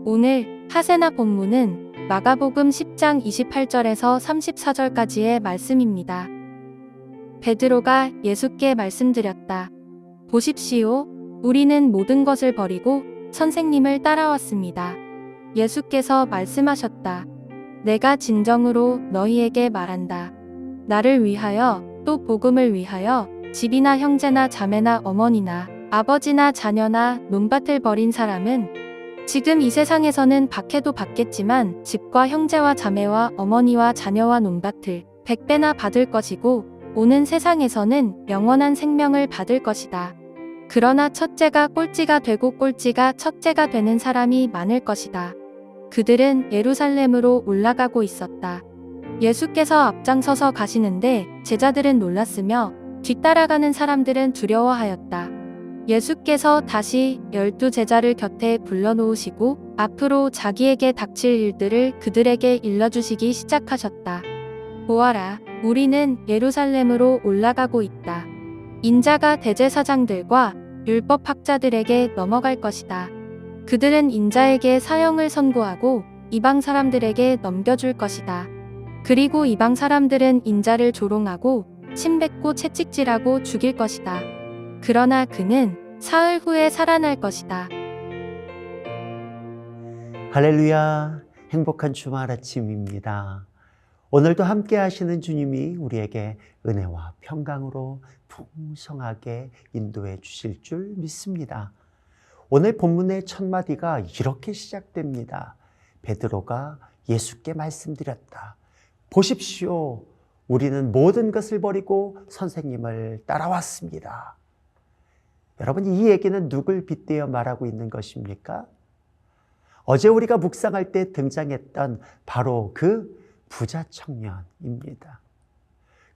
오늘 하세나 본문은 마가복음 10장 28절에서 34절까지의 말씀입니다. 베드로가 예수께 말씀드렸다. 보십시오. 우리는 모든 것을 버리고 선생님을 따라왔습니다. 예수께서 말씀하셨다. 내가 진정으로 너희에게 말한다. 나를 위하여 또 복음을 위하여 집이나 형제나 자매나 어머니나 아버지나 자녀나 논밭을 버린 사람은 지금 이 세상에서는 박해도 받겠지만 집과 형제와 자매와 어머니와 자녀와 논밭을 100배나 받을 것이고 오는 세상에서는 영원한 생명을 받을 것이다. 그러나 첫째가 꼴찌가 되고 꼴찌가 첫째가 되는 사람이 많을 것이다. 그들은 예루살렘으로 올라가고 있었다. 예수께서 앞장서서 가시는데 제자들은 놀랐으며 뒤따라가는 사람들은 두려워하였다. 예수께서 다시 12 제자를 곁에 불러놓으시고 앞으로 자기에게 닥칠 일들을 그들에게 일러주시기 시작하셨다. 보아라, 우리는 예루살렘으로 올라가고 있다. 인자가 대제사장들과 율법학자들에게 넘어갈 것이다. 그들은 인자에게 사형을 선고하고 이방 사람들에게 넘겨줄 것이다. 그리고 이방 사람들은 인자를 조롱하고 침뱉고 채찍질하고 죽일 것이다. 그러나 그는 사흘 후에 살아날 것이다. 할렐루야, 행복한 주말 아침입니다. 오늘도 함께 하시는 주님이 우리에게 은혜와 평강으로 풍성하게 인도해 주실 줄 믿습니다. 오늘 본문의 첫 마디가 이렇게 시작됩니다. 베드로가 예수께 말씀드렸다. 보십시오. 우리는 모든 것을 버리고 선생님을 따라왔습니다. 여러분, 이 얘기는 누굴 빗대어 말하고 있는 것입니까? 어제 우리가 묵상할 때 등장했던 바로 그 부자 청년입니다.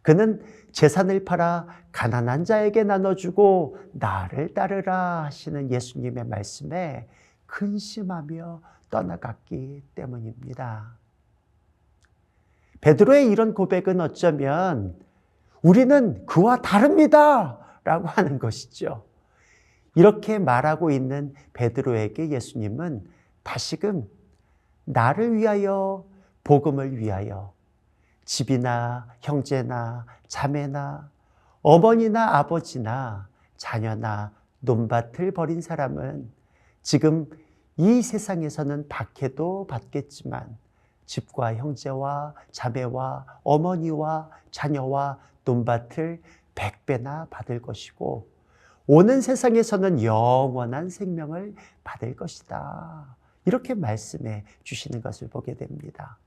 그는 재산을 팔아 가난한 자에게 나눠주고 나를 따르라 하시는 예수님의 말씀에 근심하며 떠나갔기 때문입니다. 베드로의 이런 고백은 어쩌면 우리는 그와 다릅니다 라고 하는 것이죠. 이렇게 말하고 있는 베드로에게 예수님은 다시금 나를 위하여, 복음을 위하여 집이나 형제나 자매나 어머니나 아버지나 자녀나 논밭을 버린 사람은 지금 이 세상에서는 박해도 받겠지만 집과 형제와 자매와 어머니와 자녀와 논밭을 100배나 받을 것이고 오는 세상에서는 영원한 생명을 받을 것이다. 이렇게 말씀해 주시는 것을 보게 됩니다.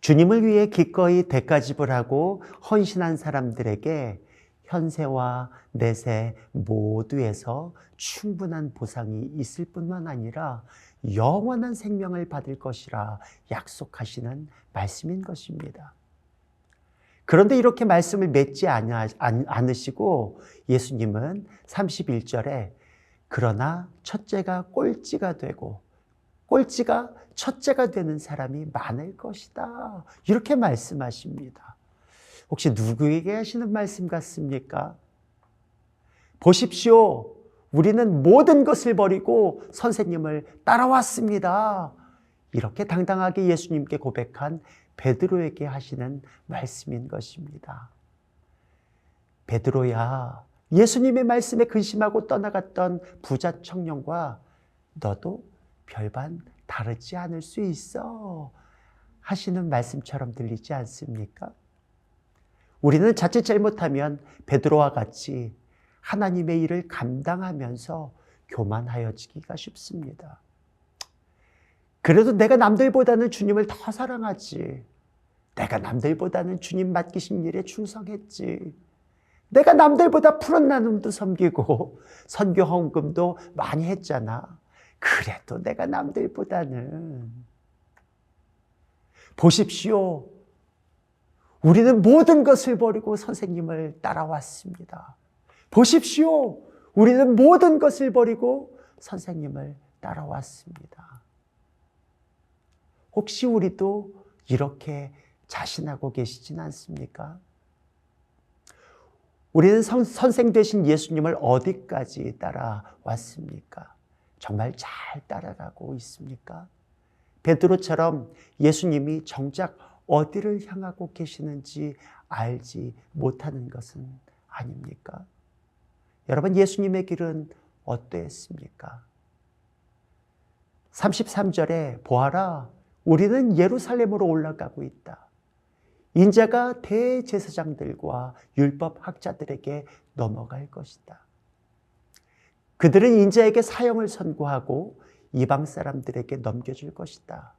주님을 위해 기꺼이 대가지불하고 헌신한 사람들에게 현세와 내세 모두에서 충분한 보상이 있을 뿐만 아니라 영원한 생명을 받을 것이라 약속하시는 말씀인 것입니다. 그런데 이렇게 말씀을 맺지 않으시고 예수님은 31절에 그러나 첫째가 꼴찌가 되고 꼴찌가 첫째가 되는 사람이 많을 것이다. 이렇게 말씀하십니다. 혹시 누구에게 하시는 말씀 같습니까? 보십시오. 우리는 모든 것을 버리고 선생님을 따라왔습니다. 이렇게 당당하게 예수님께 고백한 베드로에게 하시는 말씀인 것입니다. 베드로야, 예수님의 말씀에 근심하고 떠나갔던 부자 청년과 너도 별반 다르지 않을 수 있어 하시는 말씀처럼 들리지 않습니까? 우리는 자칫 잘못하면 베드로와 같이 하나님의 일을 감당하면서 교만하여지기가 쉽습니다. 그래도 내가 남들보다는 주님을 더 사랑하지. 내가 남들보다는 주님 맡기신 일에 충성했지. 내가 남들보다 푸른 나눔도 섬기고 선교 헌금도 많이 했잖아. 그래도 내가 남들보다는. 보십시오. 우리는 모든 것을 버리고 선생님을 따라왔습니다. 보십시오. 우리는 모든 것을 버리고 선생님을 따라왔습니다. 혹시 우리도 이렇게 자신하고 계시진 않습니까? 우리는 선생 되신 예수님을 어디까지 따라왔습니까? 정말 잘 따라가고 있습니까? 베드로처럼 예수님이 정작 어디를 향하고 계시는지 알지 못하는 것은 아닙니까? 여러분, 예수님의 길은 어떠했습니까? 33절에 보아라, 우리는 예루살렘으로 올라가고 있다. 인자가 대제사장들과 율법학자들에게 넘어갈 것이다. 그들은 인자에게 사형을 선고하고 이방 사람들에게 넘겨줄 것이다.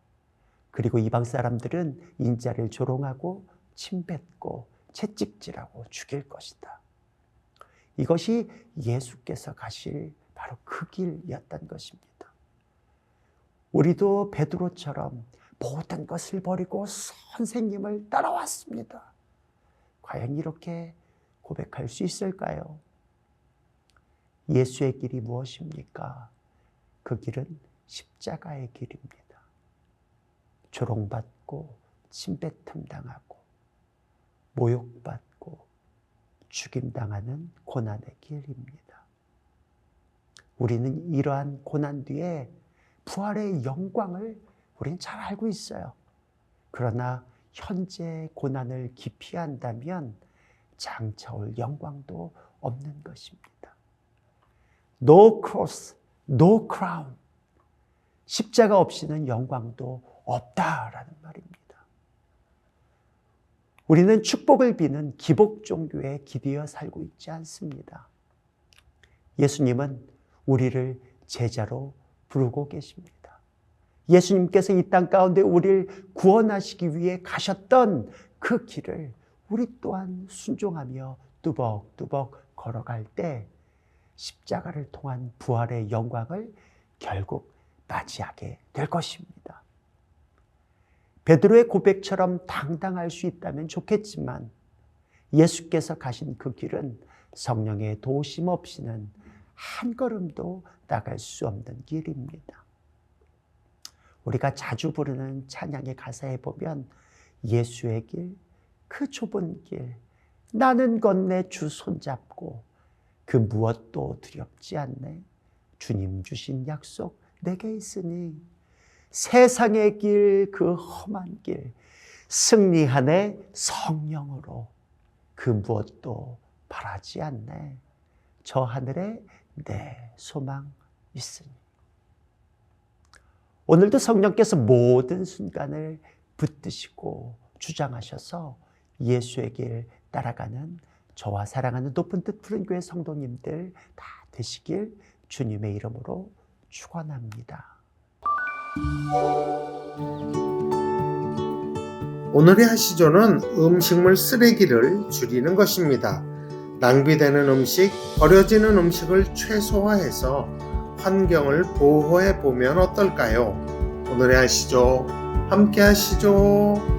그리고 이방 사람들은 인자를 조롱하고 침뱉고 채찍질하고 죽일 것이다. 이것이 예수께서 가실 바로 그 길이었던 것입니다. 우리도 베드로처럼 모든 것을 버리고 선생님을 따라왔습니다. 과연 이렇게 고백할 수 있을까요? 예수의 길이 무엇입니까? 그 길은 십자가의 길입니다. 조롱받고 침뱉음 당하고 모욕받고 죽임당하는 고난의 길입니다. 우리는 이러한 고난 뒤에 부활의 영광을 우리는 잘 알고 있어요. 그러나 현재 고난을 기피한다면 장차 올 영광도 없는 것입니다. No cross, no crown. 십자가 없이는 영광도 없다라는 말입니다. 우리는 축복을 비는 기복 종교에 기대어 살고 있지 않습니다. 예수님은 우리를 제자로 부르고 계십니다. 예수님께서 이 땅 가운데 우리를 구원하시기 위해 가셨던 그 길을 우리 또한 순종하며 뚜벅뚜벅 걸어갈 때 십자가를 통한 부활의 영광을 결국 맞이하게 될 것입니다. 베드로의 고백처럼 당당할 수 있다면 좋겠지만 예수께서 가신 그 길은 성령의 도우심 없이는 한 걸음도 나갈 수 없는 길입니다. 우리가 자주 부르는 찬양의 가사에 보면 예수의 길, 그 좁은 길, 나는 건네 주 손잡고 그 무엇도 두렵지 않네. 주님 주신 약속 내게 있으니 세상의 길, 그 험한 길, 승리하네 성령으로 그 무엇도 바라지 않네. 저 하늘에 내 소망 있으니. 오늘도 성령께서 모든 순간을 붙드시고 주장하셔서 예수의 길 따라가는 저와 사랑하는 높은 뜻 푸른 교회 성도님들 다 되시길 주님의 이름으로 축원합니다. 오늘의 하시조는 음식물 쓰레기를 줄이는 것입니다. 낭비되는 음식, 버려지는 음식을 최소화해서 환경을 보호해 보면 어떨까요? 오늘의 하시조 함께 하시죠.